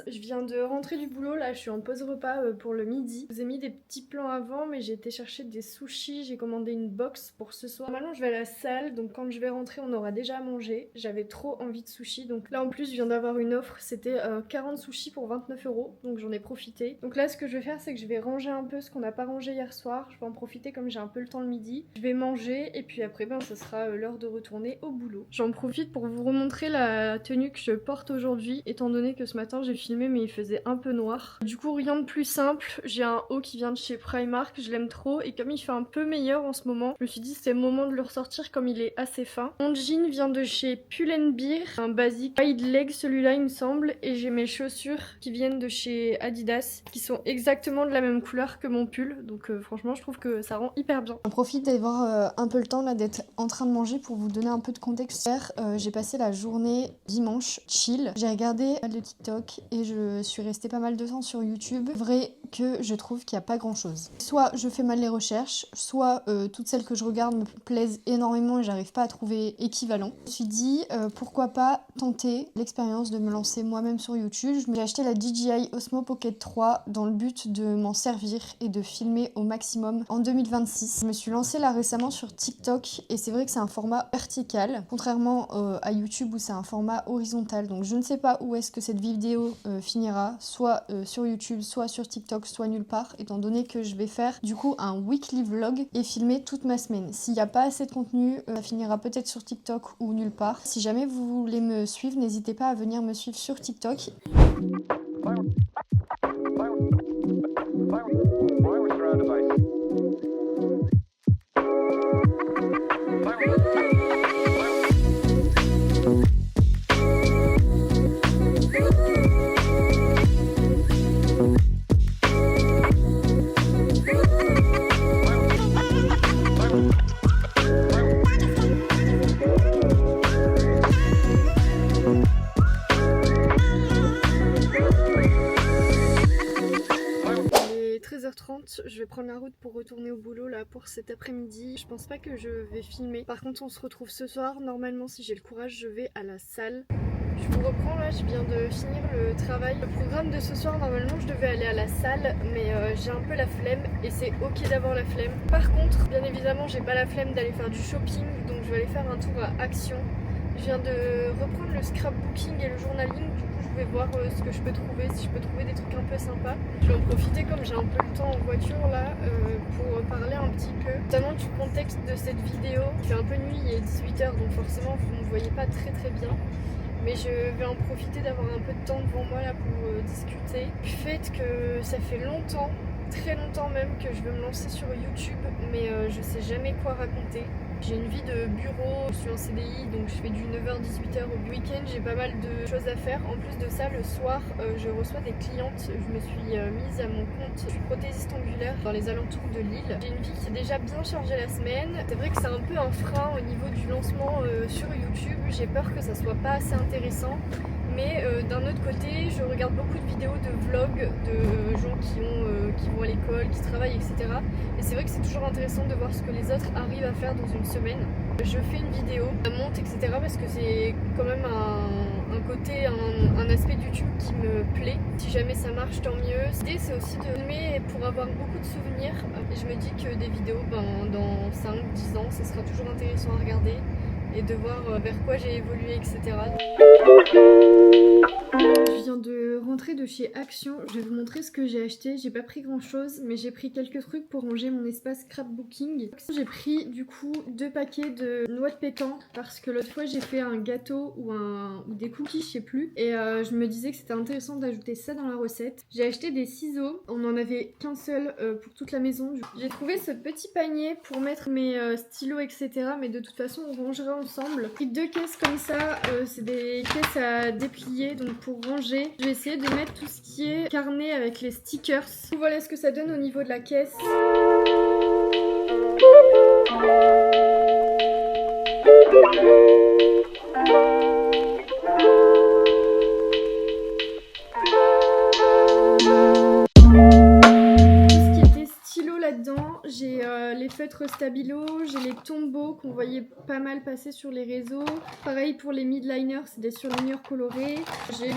Je viens de rentrer du boulot, là je suis en pause repas pour le midi. Je vous ai mis des petits plans avant, mais j'ai été chercher des sushis, j'ai commandé une box pour ce soir. Normalement je vais à la salle, donc quand je vais rentrer on aura déjà mangé. J'avais trop envie de sushis, donc là en plus je viens d'avoir une offre, c'était 40 sushis pour 29 €, donc j'en ai profité. Donc là ce que je vais faire c'est que je vais ranger un peu ce qu'on n'a pas rangé hier soir, je vais en profiter comme j'ai un peu le temps le midi. Je vais manger et puis après ce sera l'heure de retourner au boulot. J'en profite pour vous remontrer la tenue que je porte aujourd'hui, étant donné que ce matin j'ai filmé mais il faisait un peu noir. Du coup rien de plus simple, j'ai un haut qui vient de chez Primark, je l'aime trop et comme il fait un peu meilleur en ce moment, je me suis dit c'est le moment de le ressortir comme il est assez fin. Mon jean vient de chez Pull&Bear, un basique wide leg celui-là il me semble, et j'ai mes chaussures qui viennent de chez Adidas qui sont exactement de la même couleur que mon pull, donc franchement je trouve que ça rend hyper bien. On profite d'avoir un peu le temps là d'être en train de manger pour vous donner un peu de contexte. Hier, j'ai passé la journée dimanche chill. J'ai regardé le TikTok et je suis restée pas mal de temps sur YouTube. Vrai que je trouve qu'il n'y a pas grand chose. Soit je fais mal les recherches, soit toutes celles que je regarde me plaisent énormément et j'arrive pas à trouver équivalent. Je me suis dit pourquoi pas tenter l'expérience de me lancer moi-même sur YouTube. J'ai acheté la DJI Osmo Pocket 3 dans le but de m'en servir et de filmer au maximum en 2026. Je me suis lancée là récemment sur TikTok et c'est vrai que c'est un format vertical, contrairement à YouTube où c'est un format horizontal. Donc je ne sais pas où est-ce que cette vidéo finira, soit sur YouTube, soit sur TikTok, soit nulle part, étant donné que je vais faire du coup un weekly vlog et filmer toute ma semaine. S'il n'y a pas assez de contenu, ça finira peut-être sur TikTok ou nulle part. Si jamais vous voulez me suivre, n'hésitez pas à venir me suivre sur TikTok. Je vais prendre la route pour retourner au boulot là pour cet après-midi. Je pense pas que je vais filmer. Par contre on se retrouve ce soir. Normalement si j'ai le courage je vais à la salle. Je vous reprends là, je viens de finir le travail. Le programme de ce soir, normalement je devais aller à la salle, mais j'ai un peu la flemme et c'est ok d'avoir la flemme. Par contre, bien évidemment j'ai pas la flemme d'aller faire du shopping, donc je vais aller faire un tour à Action. Je viens de reprendre le scrapbooking et le journaling, du coup je vais voir ce que je peux trouver, si je peux trouver des trucs un peu sympas. Je vais en profiter comme j'ai un peu le temps en voiture là pour parler un petit peu, notamment du contexte de cette vidéo. Il fait un peu nuit, il est 18 h donc forcément vous ne me voyez pas très bien. Mais je vais en profiter d'avoir un peu de temps devant moi là pour discuter. Du fait que ça fait longtemps, très longtemps même, que je veux me lancer sur YouTube, mais je sais jamais quoi raconter. J'ai une vie de bureau, je suis en CDI, donc je fais du 9h-18h au week-end, j'ai pas mal de choses à faire. En plus de ça, le soir, je reçois des clientes. Je me suis mise à mon compte. Je suis prothésiste ongulaire dans les alentours de Lille. J'ai une vie qui est déjà bien chargée la semaine. C'est vrai que c'est un peu un frein au niveau du lancement sur YouTube. J'ai peur que ça soit pas assez intéressant. Mais d'un autre côté, je regarde beaucoup de vidéos de vlogs de gens qui vont à l'école, qui travaillent, etc. Et c'est vrai que c'est toujours intéressant de voir ce que les autres arrivent à faire dans une semaine. Je fais une vidéo, je monte, etc. parce que c'est quand même un côté, un aspect de YouTube qui me plaît. Si jamais ça marche, tant mieux. L'idée, c'est aussi de filmer pour avoir beaucoup de souvenirs. Et je me dis que des vidéos, dans 5-10 ans, ce sera toujours intéressant à regarder et de voir vers quoi j'ai évolué, etc. Je viens de rentrer de chez Action, je vais vous montrer ce que j'ai acheté. J'ai pas pris grand chose, mais j'ai pris quelques trucs pour ranger mon espace scrapbooking. J'ai pris du coup 2 paquets de noix de pécan parce que l'autre fois j'ai fait un gâteau ou des cookies, je sais plus. Et je me disais que c'était intéressant d'ajouter ça dans la recette. J'ai acheté des ciseaux, on en avait qu'un seul pour toute la maison. J'ai trouvé ce petit panier pour mettre mes stylos, etc. Mais de toute façon on rangera ensemble. J'ai pris 2 caisses comme ça, c'est des caisses à déplier, donc pour ranger. Je vais essayer de mettre tout ce qui est carnet avec les stickers. Voilà ce que ça donne au niveau de la caisse. Là-dedans, j'ai les feutres Stabilo, j'ai les tombeaux qu'on voyait pas mal passer sur les réseaux. Pareil pour les midliners, c'est des surligneurs colorés. J'ai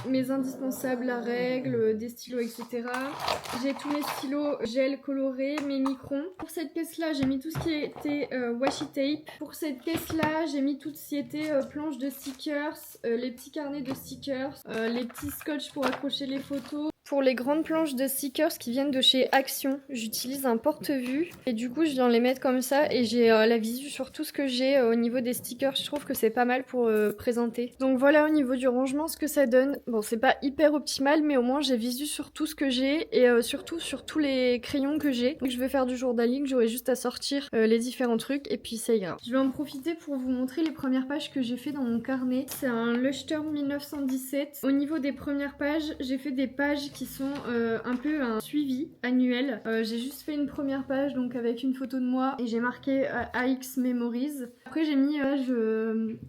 mes indispensables à règle, des stylos, etc. J'ai tous mes stylos gel colorés, mes microns. Pour cette caisse-là, j'ai mis tout ce qui était washi tape. Pour cette caisse-là, j'ai mis tout ce qui était planches de stickers, les petits carnets de stickers, les petits scotch pour accrocher les photos. Pour les grandes planches de stickers qui viennent de chez Action, j'utilise un porte-vue et du coup je viens les mettre comme ça et j'ai la visu sur tout ce que j'ai au niveau des stickers. Je trouve que c'est pas mal pour présenter. Donc voilà au niveau du rangement ce que ça donne. Bon, c'est pas hyper optimal mais au moins j'ai visu sur tout ce que j'ai et surtout sur tous les crayons que j'ai. Donc je vais faire du journaling, j'aurai juste à sortir les différents trucs et puis ça ira. Je vais en profiter pour vous montrer les premières pages que j'ai fait dans mon carnet. C'est un Leuchtturm 1917. Au niveau des premières pages, j'ai fait des pages qui sont un peu un suivi annuel. J'ai juste fait une première page donc avec une photo de moi et j'ai marqué AX Memories. Après j'ai mis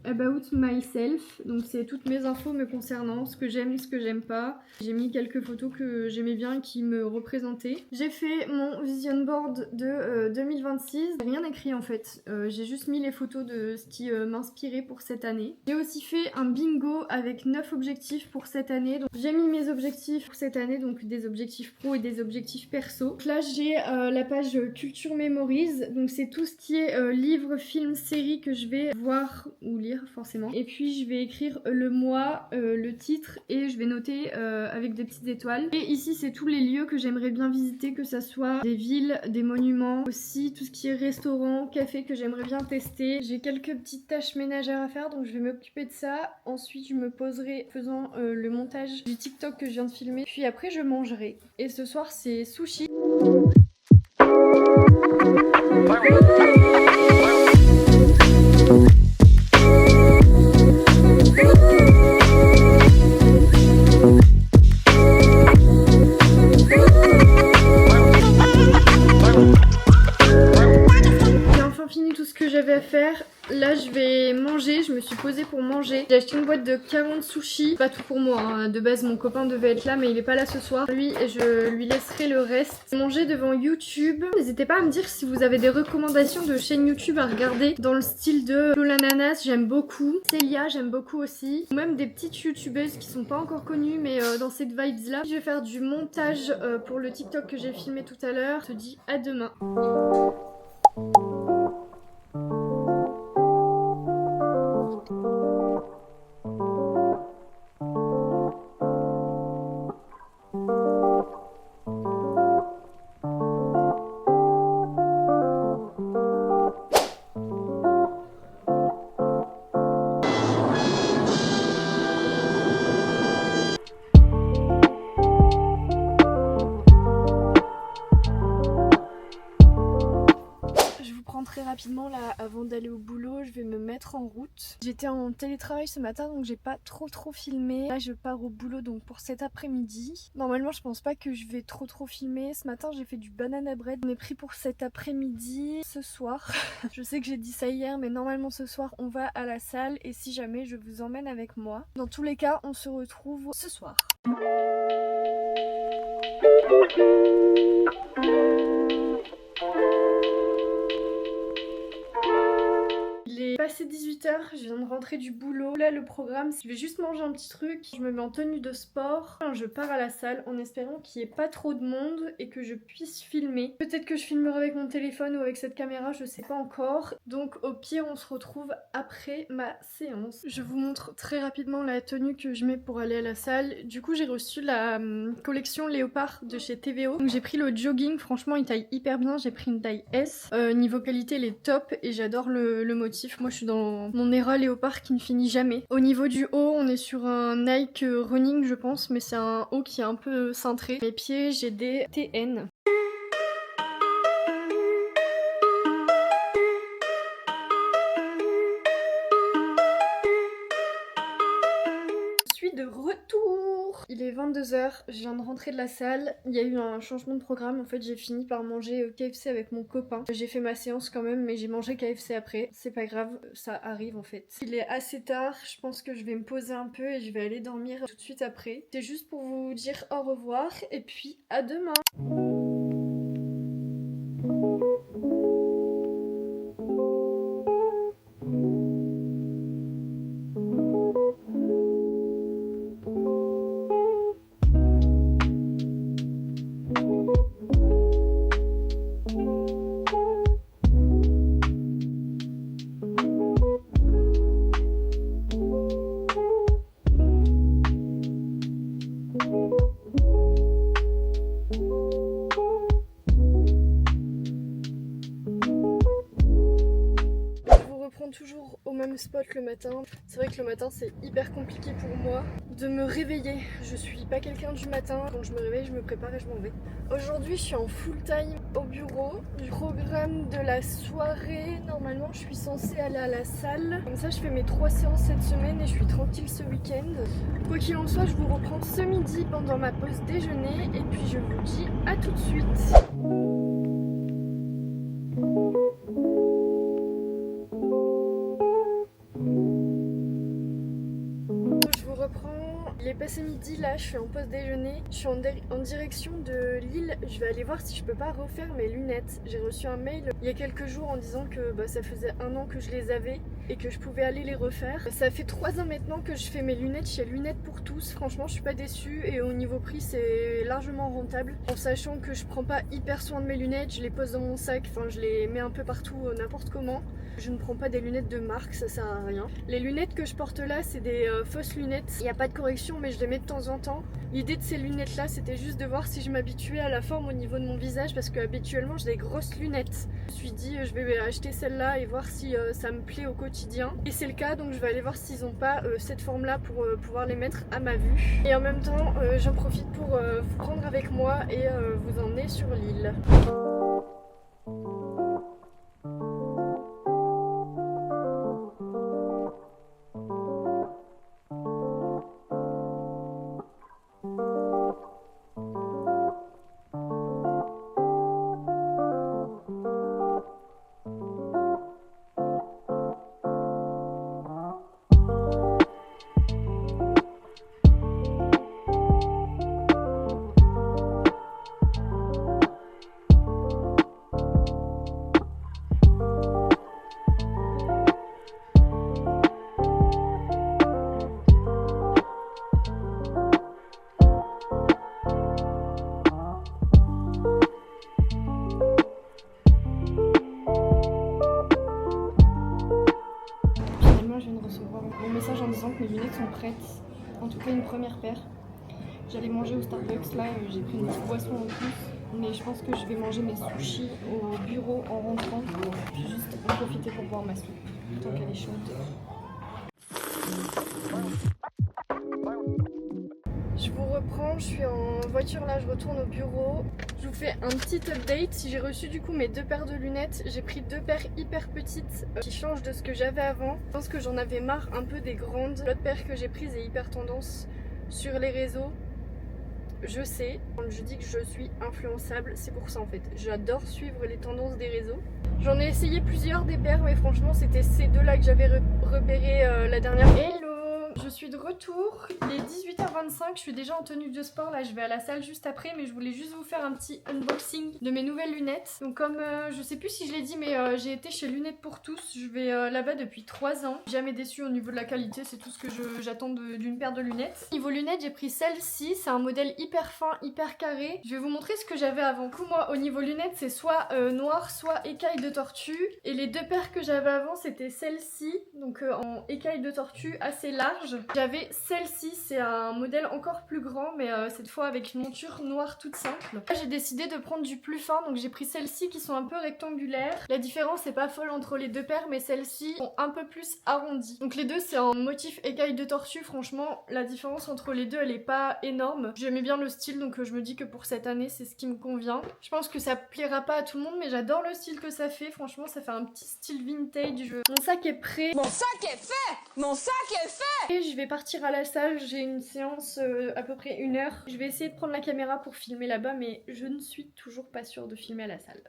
About Myself, donc c'est toutes mes infos me concernant, ce que j'aime, ce que j'aime pas. J'ai mis quelques photos que j'aimais bien qui me représentaient. J'ai fait mon vision board de 2026. J'ai rien écrit en fait, j'ai juste mis les photos de ce qui m'inspirait pour cette année. J'ai aussi fait un bingo avec 9 objectifs pour cette année. Donc j'ai mis mes objectifs pour cette année, donc des objectifs pro et des objectifs perso. Donc là j'ai la page Culture Memories, donc c'est tout ce qui est livres, films, séries que je vais voir ou lire forcément. Et puis je vais écrire le mois, le titre et je vais noter avec des petites étoiles. Et ici c'est tous les lieux que j'aimerais bien visiter, que ça soit des villes, des monuments, aussi tout ce qui est restaurant, café que j'aimerais bien tester. J'ai quelques petites tâches ménagères à faire donc je vais m'occuper de ça. Ensuite je me poserai faisant le montage du TikTok que je viens de filmer. Puis après je mangerai. Et ce soir c'est sushi. J'ai enfin fini tout ce que j'avais à faire. Là je vais manger, je me suis posée pour manger. J'ai acheté une boîte de 40 sushis. Pas tout pour moi, hein. De base mon copain devait être là mais il est pas là ce soir. Lui, je lui laisserai le reste. Manger devant YouTube. N'hésitez pas à me dire si vous avez des recommandations de chaînes YouTube à regarder dans le style de Lola Nanas, j'aime beaucoup. Célia, j'aime beaucoup aussi. Ou même des petites youtubeuses qui sont pas encore connues mais dans cette vibes là. Je vais faire du montage pour le TikTok que j'ai filmé tout à l'heure. Je te dis à demain. Très rapidement là avant d'aller au boulot, je vais me mettre en route. J'étais en télétravail ce matin donc j'ai pas trop filmé. Là je pars au boulot donc pour cet après-midi. Normalement je pense pas que je vais trop filmer. Ce matin j'ai fait du banana bread. On est pris pour cet après-midi ce soir. Je sais que j'ai dit ça hier mais normalement ce soir on va à la salle et si jamais je vous emmène avec moi. Dans tous les cas on se retrouve ce soir. passé 18 h, je viens de rentrer du boulot. Là le programme, je vais juste manger un petit truc, je me mets en tenue de sport, je pars à la salle en espérant qu'il n'y ait pas trop de monde et que je puisse filmer. Peut-être que je filmerai avec mon téléphone ou avec cette caméra, je sais pas encore. Donc au pire on se retrouve après ma séance. Je vous montre très rapidement la tenue que je mets pour aller à la salle. Du coup j'ai reçu la collection léopard de chez TVO. Donc j'ai pris le jogging, franchement il taille hyper bien, j'ai pris une taille S. Niveau qualité il est top et j'adore le motif. Moi je suis dans mon era léopard qui ne finit jamais. Au niveau du haut on est sur un Nike Running je pense, mais c'est un haut qui est un peu cintré. Mes pieds j'ai des TN. De retour. Il est 22 h, je viens de rentrer de la salle, il y a eu un changement de programme, en fait j'ai fini par manger KFC avec mon copain. J'ai fait ma séance quand même mais j'ai mangé KFC après, c'est pas grave, ça arrive en fait. Il est assez tard, je pense que je vais me poser un peu et je vais aller dormir tout de suite après. C'est juste pour vous dire au revoir et puis à demain. Toujours au même spot le matin. C'est vrai que le matin c'est hyper compliqué pour moi de me réveiller. Je suis pas quelqu'un du matin. Quand je me réveille, je me prépare et je m'en vais. Aujourd'hui, je suis en full time au bureau. Du programme de la soirée, normalement, je suis censée aller à la salle. Comme ça, je fais mes 3 séances cette semaine et je suis tranquille ce week-end. Quoi qu'il en soit, je vous reprends ce midi pendant ma pause déjeuner et puis je vous dis à tout de suite. Il est passé midi, là je suis en pause déjeuner, je suis en direction de Lille, je vais aller voir si je peux pas refaire mes lunettes. J'ai reçu un mail il y a quelques jours en disant que ça faisait 1 an que je les avais et que je pouvais aller les refaire. Ça fait 3 ans maintenant que je fais mes lunettes chez Lunettes pour tous, franchement je suis pas déçue et au niveau prix c'est largement rentable. En sachant que je prends pas hyper soin de mes lunettes, je les pose dans mon sac, enfin je les mets un peu partout n'importe comment. Je ne prends pas des lunettes de marque, ça sert à rien. Les lunettes que je porte là, c'est des fausses lunettes. Il n'y a pas de correction, mais je les mets de temps en temps. L'idée de ces lunettes là, c'était juste de voir si je m'habituais à la forme au niveau de mon visage, parce que habituellement j'ai des grosses lunettes. Je me suis dit, je vais acheter celle-là et voir si ça me plaît au quotidien. Et c'est le cas, donc je vais aller voir s'ils n'ont pas cette forme là pour pouvoir les mettre à ma vue. Et en même temps, j'en profite pour vous prendre avec moi et vous emmener sur l'île. Mes lunettes sont prêtes, en tout cas une première paire. J'allais manger au Starbucks, là j'ai pris une petite boisson en plus, mais je pense que je vais manger mes sushis au bureau en rentrant. Je vais juste en profiter pour boire ma soupe, tant qu'elle est chaude. Je vous reprends, je suis en voiture là, je retourne au bureau. Je vous fais un petit update. J'ai reçu du coup mes 2 paires de lunettes. J'ai pris 2 paires hyper petites qui changent de ce que j'avais avant. Je pense que j'en avais marre un peu des grandes. L'autre paire que j'ai prise est hyper tendance sur les réseaux. Je sais, quand je dis que je suis influençable, c'est pour ça en fait. J'adore suivre les tendances des réseaux. J'en ai essayé plusieurs des paires, mais franchement c'était ces 2 là que j'avais repéré la dernière fois. Hello! Je suis de retour, il est 18h25, je suis déjà en tenue de sport, là je vais à la salle juste après, mais je voulais juste vous faire un petit unboxing de mes nouvelles lunettes. Donc comme je sais plus si je l'ai dit, mais j'ai été chez Lunettes pour tous, je vais là-bas depuis 3 ans. Jamais déçue au niveau de la qualité, c'est tout ce que j'attends d'une paire de lunettes. Niveau lunettes, j'ai pris celle-ci, c'est un modèle hyper fin, hyper carré. Je vais vous montrer ce que j'avais avant. Du coup moi au niveau lunettes c'est soit noir, soit écaille de tortue. Et les deux paires que j'avais avant c'était celle-ci, donc en écaille de tortue assez large. J'avais celle-ci, c'est un modèle encore plus grand, mais cette fois avec une monture noire toute simple. Là j'ai décidé de prendre du plus fin, donc j'ai pris celles-ci qui sont un peu rectangulaires. La différence est pas folle entre les deux paires, mais celles-ci sont un peu plus arrondies. Donc les deux c'est en motif écaille de tortue. Franchement la différence entre les deux elle est pas énorme. J'aimais bien le style, donc je me dis que pour cette année c'est ce qui me convient. Je pense que ça plaira pas à tout le monde, mais j'adore le style que ça fait. Franchement ça fait un petit style vintage. Mon sac est prêt. Mon sac est fait! Mon sac est fait! Et je vais partir à la salle, j'ai une séance à peu près 1 heure. Je vais essayer de prendre la caméra pour filmer là-bas, mais je ne suis toujours pas sûre de filmer à la salle.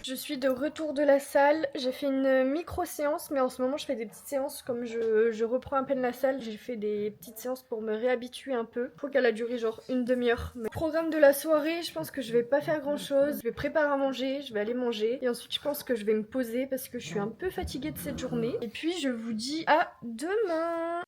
Je suis de retour de la salle, j'ai fait une micro-séance, mais en ce moment je fais des petites séances comme je reprends à peine la salle. J'ai fait des petites séances pour me réhabituer un peu. Je crois qu'elle a duré genre une demi-heure. Mais programme de la soirée, je pense que je vais pas faire grand chose. Je vais préparer à manger, je vais aller manger. Et ensuite je pense que je vais me poser parce que je suis un peu fatiguée de cette journée. Et puis je vous dis à demain.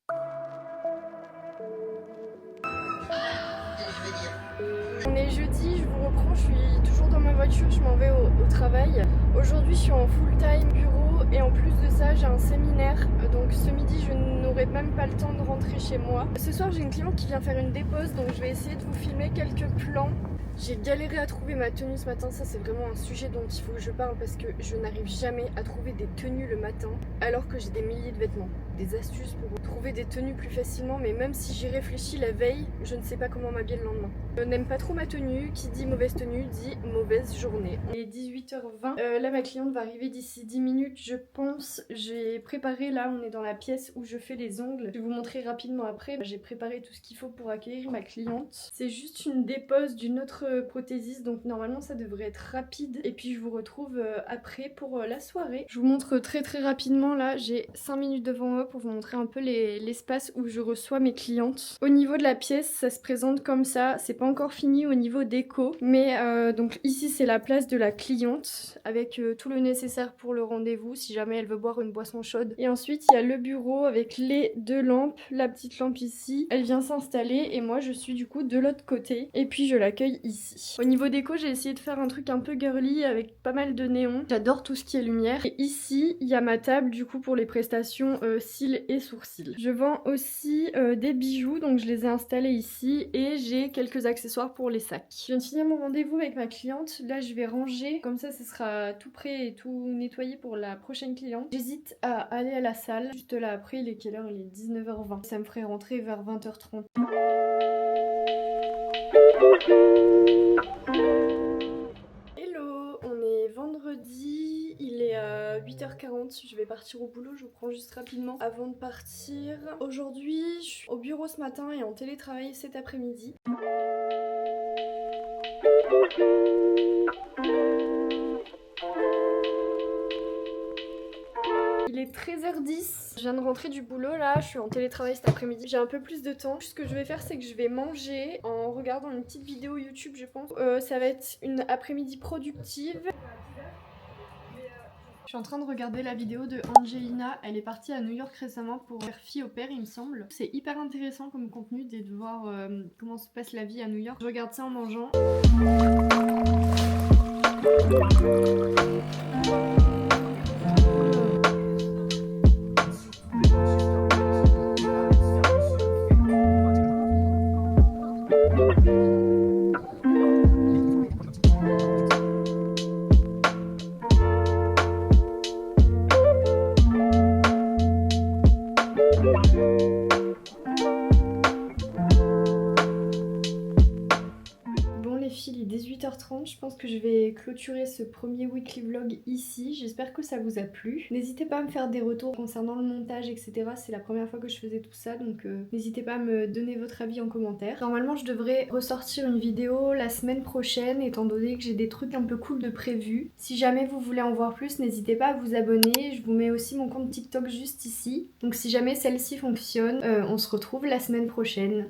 On est jeudi, je vous reprends, je suis toujours dans ma voiture, je m'en vais au travail. Aujourd'hui je suis en full time bureau et en plus de ça j'ai un séminaire, donc ce midi je n'aurai même pas le temps de rentrer chez moi. Ce soir j'ai une cliente qui vient faire une dépose, donc je vais essayer de vous filmer quelques plans. J'ai galéré à trouver ma tenue ce matin, ça c'est vraiment un sujet dont il faut que je parle parce que je n'arrive jamais à trouver des tenues le matin alors que j'ai des milliers de vêtements. Des astuces pour trouver des tenues plus facilement, mais même si j'y réfléchis la veille, je ne sais pas comment m'habiller le lendemain. Je n'aime pas trop ma tenue, qui dit mauvaise tenue dit mauvaise journée. Il est 18h20, là ma cliente va arriver d'ici 10 minutes je pense. J'ai préparé, là on est dans la pièce où je fais les ongles. Je vais vous montrer rapidement après. J'ai préparé tout ce qu'il faut pour accueillir ma cliente. C'est juste une dépose d'une autre prothésiste, donc normalement ça devrait être rapide. Et puis je vous retrouve après pour la soirée. Je vous montre très rapidement, là j'ai 5 minutes devant moi pour vous montrer un peu l'espace où je reçois mes clientes. Au niveau de la pièce, ça se présente comme ça. C'est pas encore fini au niveau déco, mais donc ici c'est la place de la cliente avec tout le nécessaire pour le rendez-vous si jamais elle veut boire une boisson chaude. Et ensuite il y a le bureau avec les 2 lampes, la petite lampe ici. Elle vient s'installer et moi je suis du coup de l'autre côté et puis je l'accueille ici. Au niveau déco, j'ai essayé de faire un truc un peu girly avec pas mal de néons. J'adore tout ce qui est lumière. Et ici, il y a ma table du coup pour les prestations cils et sourcils. Je vends aussi des bijoux, donc je les ai installés ici et j'ai quelques accessoires pour les sacs. Je viens de finir mon rendez-vous avec ma cliente. Là, je vais ranger. Comme ça, ce sera tout prêt et tout nettoyé pour la prochaine cliente. J'hésite à aller à la salle. Juste là après, il est quelle heure? Il est 19h20. Ça me ferait rentrer vers 20h30. Hello, on est vendredi, il est 8h40, je vais partir au boulot, je vous prends juste rapidement avant de partir. Aujourd'hui, je suis au bureau ce matin et en télétravail cet après-midi. Il est 13h10, je viens de rentrer du boulot là, je suis en télétravail cet après-midi. J'ai un peu plus de temps. Ce que je vais faire c'est que je vais manger en regardant une petite vidéo YouTube je pense. Ça va être une après-midi productive. Je suis en train de regarder la vidéo de Angelina, elle est partie à New York récemment pour faire fille au père il me semble. C'est hyper intéressant comme contenu de voir comment se passe la vie à New York. Je regarde ça en mangeant. 22h30, je pense que je vais clôturer ce premier weekly vlog ici. J'espère que ça vous a plu. N'hésitez pas à me faire des retours concernant le montage, etc. C'est la première fois que je faisais tout ça, donc n'hésitez pas à me donner votre avis en commentaire. Normalement, je devrais ressortir une vidéo la semaine prochaine, étant donné que j'ai des trucs un peu cool de prévus. Si jamais vous voulez en voir plus, n'hésitez pas à vous abonner. Je vous mets aussi mon compte TikTok juste ici. Donc si jamais celle-ci fonctionne, on se retrouve la semaine prochaine.